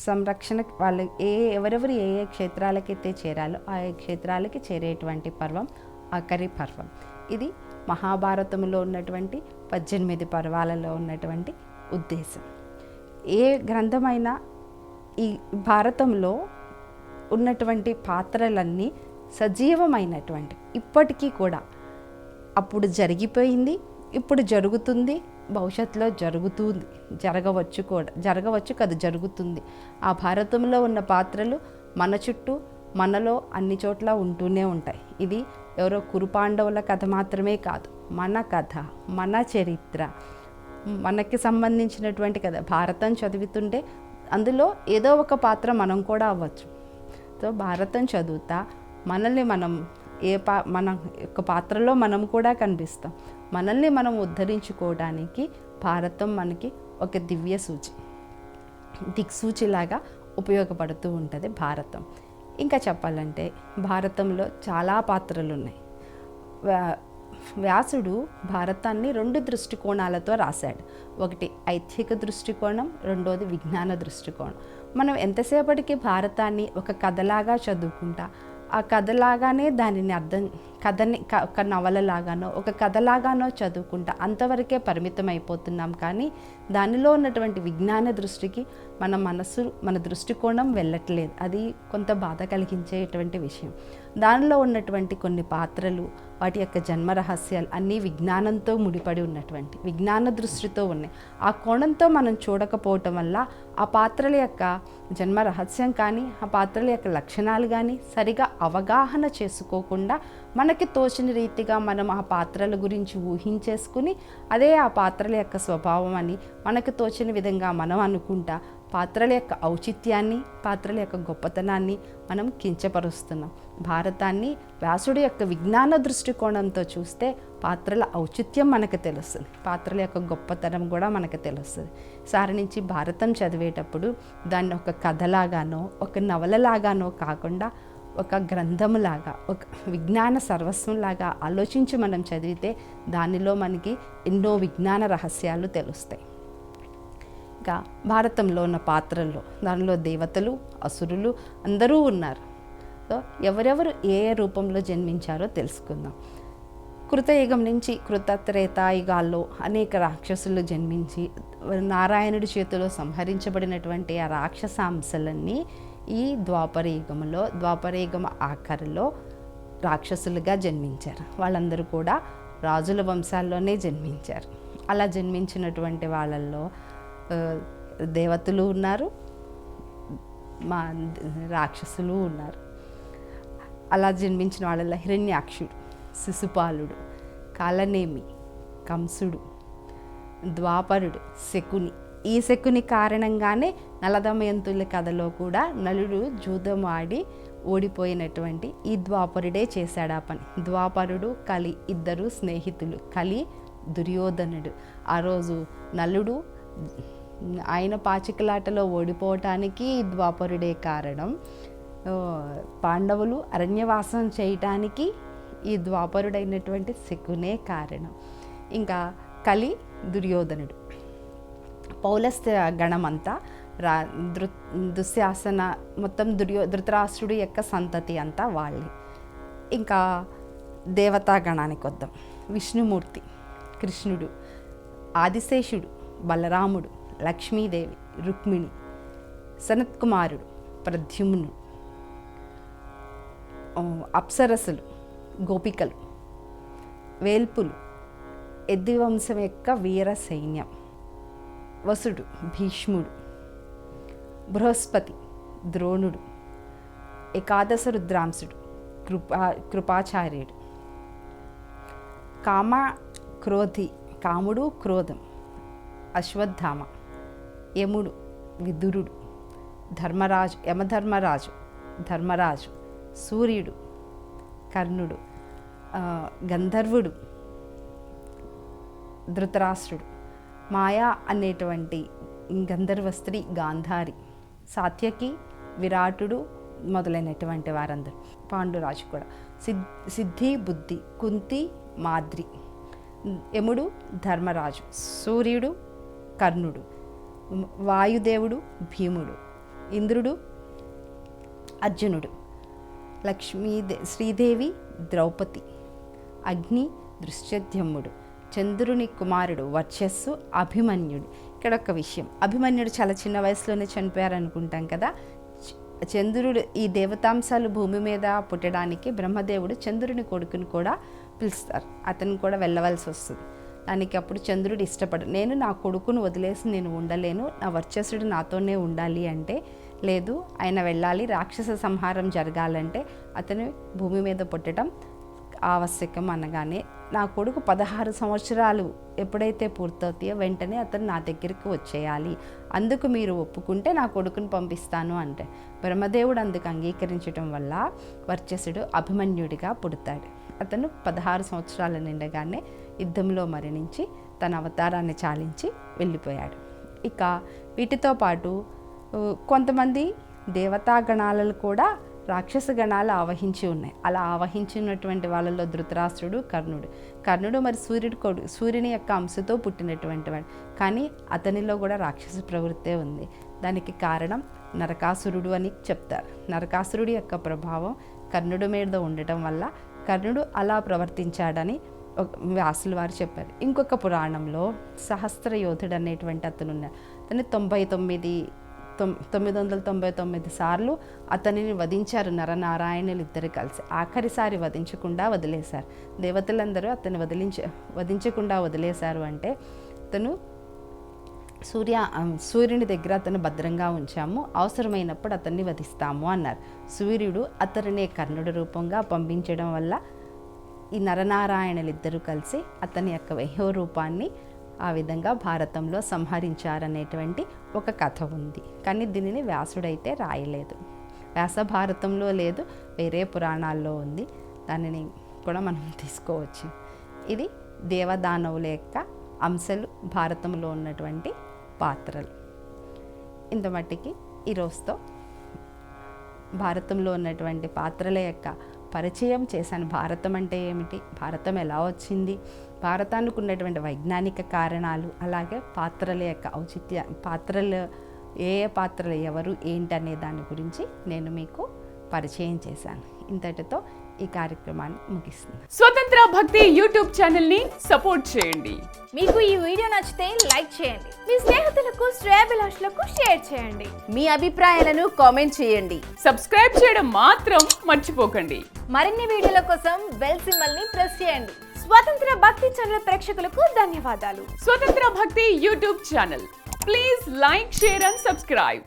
సంరక్షణ వాళ్ళు ఎవరెవరు ఏ క్షేత్రాలకైతే చేరాలో ఆ క్షేత్రాలకి చేరేటువంటి పర్వం ఆఖరి పర్వం. ఇది మహాభారతంలో ఉన్నటువంటి 18 పర్వాలలో ఉన్నటువంటి ఉద్దేశం. ఏ గ్రంథమైనా ఈ భారతంలో ఉన్నటువంటి పాత్రలన్నీ సజీవమైనటువంటి, ఇప్పటికీ కూడా అప్పుడు జరిగిపోయింది, ఇప్పుడు జరుగుతుంది, భవిష్యత్తులో జరుగుతుంది, జరగవచ్చు కాదు జరుగుతుంది. ఆ భారతంలో ఉన్న పాత్రలు మన చుట్టూ మనలో అన్ని చోట్ల ఉంటూనే ఉంటాయి. ఇది ఎవరో కురుపాండవుల కథ మాత్రమే కాదు, మన కథ, మన చరిత్ర, మనకి సంబంధించినటువంటి కథ. భారతం చదువుతుంటే అందులో ఏదో ఒక పాత్ర మనం కూడా అవ్వచ్చు. సో భారతం చదువుతా మనల్ని మనం మన యొక్క పాత్రలో మనం కూడా కనిపిస్తాం. మనల్ని మనం ఉద్ధరించుకోవడానికి భారతం మనకి ఒక దివ్య సూచి, దిక్సూచిలాగా ఉపయోగపడుతూ ఉంటుంది భారతం. ఇంకా చెప్పాలంటే భారతంలో చాలా పాత్రలు ఉన్నాయి. వ్యాసుడు భారతాన్ని 2 దృష్టికోణాలతో రాశాడు. ఒకటి ఐచ్ఛిక దృష్టికోణం, రెండోది విజ్ఞాన దృష్టికోణం. మనం ఎంతసేపటికి భారతాన్ని ఒక కథలాగా చదువుకుంటా, ఆ కథలాగానే దానిని కథని ఒక నవలలాగానో ఒక కథలాగానో చదువుకుంటా అంతవరకే పరిమితం అయిపోతున్నాం. కానీ దానిలో ఉన్నటువంటి విజ్ఞాన దృష్టికి మన దృష్టికోణం వెళ్ళట్లేదు. అది కొంత బాధ కలిగించేటువంటి విషయం. దానిలో ఉన్నటువంటి కొన్ని పాత్రలు, వాటి యొక్క జన్మ రహస్యాలు అన్నీ విజ్ఞానంతో ముడిపడి ఉన్నటువంటి విజ్ఞాన దృష్టితో ఉన్నాయి. ఆ కోణంతో మనం చూడకపోవటం వల్ల ఆ పాత్రల యొక్క జన్మ రహస్యం కానీ ఆ పాత్రల యొక్క లక్షణాలు కానీ సరిగా అవగాహన చేసుకోకుండా మనకి తోచిన రీతిగా మనం ఆ పాత్రల గురించి ఊహించేసుకుని అదే ఆ పాత్రల యొక్క స్వభావం అని మనకు తోచిన విధంగా మనం అనుకుంటా పాత్రల యొక్క ఔచిత్యాన్ని, పాత్రల యొక్క గొప్పతనాన్ని మనం కించపరుస్తున్నాం. భారతాన్ని వ్యాసుడి యొక్క విజ్ఞాన దృష్టికోణంతో చూస్తే పాత్రల ఔచిత్యం మనకు తెలుస్తుంది, పాత్రల యొక్క గొప్పతనం కూడా మనకు తెలుస్తుంది. సారి నుంచి భారతం చదివేటప్పుడు దాన్ని ఒక కథలాగానో ఒక నవలలాగానో కాకుండా ఒక గ్రంథములాగా, ఒక విజ్ఞాన సర్వస్వంలాగా ఆలోచించి మనం చదివితే దానిలో మనకి ఎన్నో విజ్ఞాన రహస్యాలు తెలుస్తాయి. ఇంకా భారతంలో ఉన్న పాత్రల్లో దానిలో దేవతలు, అసురులు అందరూ ఉన్నారు. సో ఎవరెవరు ఏ రూపంలో జన్మించారో తెలుసుకుందాం. కృతయుగం నుంచి త్రేతాయుగాల్లో అనేక రాక్షసులు జన్మించి నారాయణుడి చేతిలో సంహరించబడినటువంటి ఆ రాక్షసాంశలన్నీ ఈ ద్వాపరయుగం ఆఖరిలో రాక్షసులుగా జన్మించారు. వాళ్ళందరూ కూడా రాజుల వంశాల్లోనే జన్మించారు. అలా జన్మించినటువంటి వాళ్ళల్లో దేవతలు ఉన్నారు, రాక్షసులు ఉన్నారు. అలా జన్మించిన వాళ్ళల్లో హిరణ్యాక్షుడు, శిశుపాలుడు, కాలనేమి, కంసుడు, ద్వాపరుడు, శకుని. ఈ శకుని కారణంగానే నలదమయంతుల కథలో కూడా నలుడు జూదమాడి ఓడిపోయినటువంటి ఈ ద్వాపరుడే చేశాడు ఆ పని. ద్వాపరుడు, కలి ఇద్దరు స్నేహితులు. కలి దుర్యోధనుడు. ఆ రోజు నలుడు ఆయన పాచికలాటలో ఓడిపోవటానికి ద్వాపరుడే కారణం. పాండవులు అరణ్యవాసం చేయటానికి ఈ ద్వాపరుడైనటువంటి శకునే కారణం. ఇంకా కలి దుర్యోధనుడు. పౌలస్త్య గణమంతా దుశ్శాసన మొత్తం ధృతరాష్ట్రుడి యొక్క సంతతి అంతా వాళ్ళే. ఇంకా దేవతా గణానికి వద్దాం. విష్ణుమూర్తి, కృష్ణుడు, ఆదిశేషుడు, బలరాముడు, లక్ష్మీదేవి, రుక్మిణి, సనత్కుమారుడు, ప్రద్యుమ్నుడు, అప్సరసులు, గోపికలు, వేల్పులు, యదువంశం యొక్క వీర సైన్యం, వసుడు, భీష్ముడు, బృహస్పతి, ద్రోణుడు, ఏకాదశ రుద్రాంశుడు, కృపాచార్యుడు, కాముడు, క్రోధం, అశ్వత్థామ, యముడు, విదురుడు, ధర్మరాజు, సూర్యుడు, కర్ణుడు, గంధర్వుడు, ధృతరాష్ట్రుడు, మాయా అనేటువంటి గంధర్వ స్త్రీ గాంధారి, సాత్యకి, విరాటుడు మొదలైనటువంటి వారందరూ. పాండురాజు కూడా, సిద్ధి, బుద్ధి, కుంతి, మాద్రి, యముడు, ధర్మరాజు, సూర్యుడు, కర్ణుడు, వాయుదేవుడు, భీముడు, ఇంద్రుడు అర్జునుడు, శ్రీదేవి ద్రౌపది, అగ్ని దృశ్యద్యుమ్నుడు, చంద్రుని కుమారుడు వర్చస్సు అభిమన్యుడు. ఇక్కడ ఒక విషయం, అభిమన్యుడు చాలా చిన్న వయసులోనే చనిపోయారు అనుకుంటాం కదా. చంద్రుడు ఈ దేవతాంశాలు భూమి మీద పుట్టడానికి బ్రహ్మదేవుడు చంద్రుని కొడుకుని కూడా పిలుస్తారు, అతను కూడా వెళ్ళవలసి వస్తుంది. దానికి అప్పుడు చంద్రుడు ఇష్టపడు, నేను నా కొడుకును వదిలేసి నేను ఉండలేను, నా వర్చస్సుడు నాతోనే ఉండాలి అంటే, లేదు ఆయన వెళ్ళాలి, రాక్షస సంహారం జరగాలంటే అతను భూమి మీద పుట్టడం ఆవశ్యకం అనగానే నా కొడుకు 16 సంవత్సరాలు ఎప్పుడైతే పూర్తవుతాయో వెంటనే అతను నా దగ్గరికి వచ్చేయాలి, అందుకు మీరు ఒప్పుకుంటే నా కొడుకుని పంపిస్తాను అంటే బ్రహ్మదేవుడు అందుకు అంగీకరించడం వల్ల వర్చస్సుడు అభిమన్యుడిగా పుడతాడు. అతను 16 సంవత్సరాల నిండగానే యుద్ధంలో మరణించి తన అవతారాన్ని చాలించి వెళ్ళిపోయాడు. ఇక వీటితో పాటు కొంతమంది దేవతాగణాలను కూడా రాక్షస గణాలు ఆవహించి ఉన్నాయి. అలా ఆవహించినటువంటి వాళ్ళలో ధృతరాష్ట్రుడు, కర్ణుడు మరి సూర్యుని యొక్క అంశతో పుట్టినటువంటి వాడు, కానీ అతనిలో కూడా రాక్షస ప్రవృత్తే ఉంది. దానికి కారణం నరకాసురుడు అని చెప్తారు. నరకాసురుడి యొక్క ప్రభావం కర్ణుడి మీద ఉండటం వల్ల కర్ణుడు అలా ప్రవర్తించాడని వ్యాసులు వారు చెప్పారు. ఇంకొక పురాణంలో సహస్ర యోధుడు అనేటువంటి అతను ఉన్నాడు. అతను 999 సార్లు అతనిని వధించారు నరనారాయణులు ఇద్దరు కలిసి. ఆఖరిసారి వధించకుండా వదిలేశారు. దేవతలందరూ అతను వధించకుండా వదిలేశారు అంటే అతను సూర్యుని దగ్గర అతను భద్రంగా ఉంచాము, అవసరమైనప్పుడు అతన్ని వధిస్తాము అన్నారు. సూర్యుడు అతనినే కర్ణుడి రూపంగా పంపించడం వల్ల ఈ నరనారాయణులు ఇద్దరు కలిసి అతని యొక్క వహ్యో రూపాన్ని ఆ విధంగా భారతంలో సంహరించారనేటువంటి ఒక కథ ఉంది. కానీ దీనిని వ్యాసుడైతే రాయలేదు. వ్యాస భారతంలో లేదు, వేరే పురాణాల్లో ఉంది. దానిని కూడా మనం తీసుకోవచ్చు. ఇది దేవదానవుల యొక్క అంశాలు భారతంలో ఉన్నటువంటి పాత్రలు. ఇంత మట్టికి ఈరోజుతో భారతంలో ఉన్నటువంటి పాత్రల యొక్క పరిచయం చేశాను. భారతం అంటే ఏమిటి, భారతం ఎలా వచ్చింది, భారతానికి ఉన్నటువంటి వైజ్ఞానిక కారణాలు, అలాగే పాత్రల యొక్క పాత్రలు ఏ పాత్రలు ఎవరు ఏంటనే దాని గురించి నేను మీకు పరిచయం చేశాను. ఇంతటితో ఈ కార్యక్రమాన్ని ముగిస్తుంది. స్వతంత్ర భక్తి యూట్యూబ్ ఛానల్ ని సపోర్ట్ చేయండి. మీకు ఈ వీడియో నచ్చితే లైక్ చేయండి, మీ స్నేహితులకు శ్రేయాభిలాషులకు షేర్ చేయండి, మీ అభిప్రాయాలను కామెంట్ చేయండి, సబ్స్క్రైబ్ చేయడం మాత్రం మర్చిపోకండి. మరిన్ని వీడియోల కోసం బెల్ సింబల్ ని ప్రెస్ చేయండి. స్వతంత్ర భక్తి ఛానల్ ప్రేక్షకులకు ధన్యవాదాలు. స్వతంత్ర భక్తి YouTube channel, please like, share and subscribe.